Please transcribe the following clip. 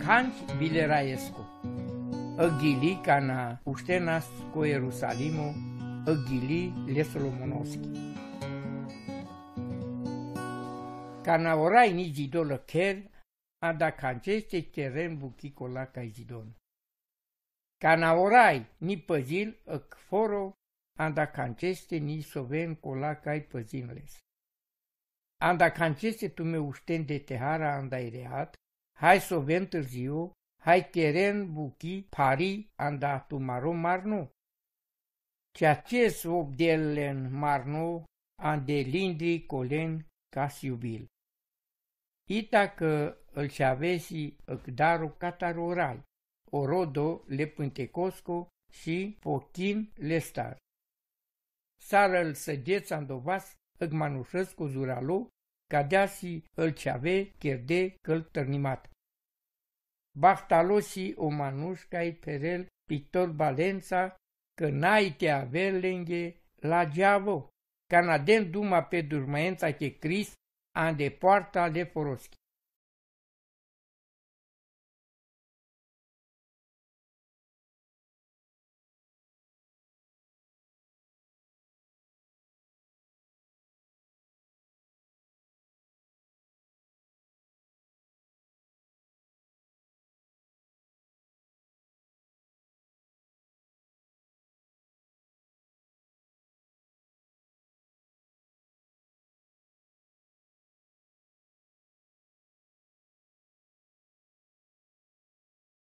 Hanci Vileraescu. Ăghili cana uștenasco Ierusalimu, ăghili le Solomonovski. Cana orai ni zidolă cher, ada canceste teren buchicola ca zidon. Cana orai ni păzil ăcforo, ada canceste ni soven cola ca păzinles. Anda canceste tu me ușten de tehara anda ireat, hai soven târziu, hai teren buchi pari anda tu maro marnu. Ceea ce obdelen marnu ande lindri colen cas iubil. Ita că îl șavesi ăcdaru catarorai, orodo le pântecosco și pochin le star. Sară îl săgeț andovas ăgmanușăscu zuralu, cadeasi îl ceave cherde căl tărnimat. Bahtalosi o manușcai perel pictor Balența, că n-ai te aver lenghe la geavo, canadem duma pe durmăența che Cris ande poarta le foroschi.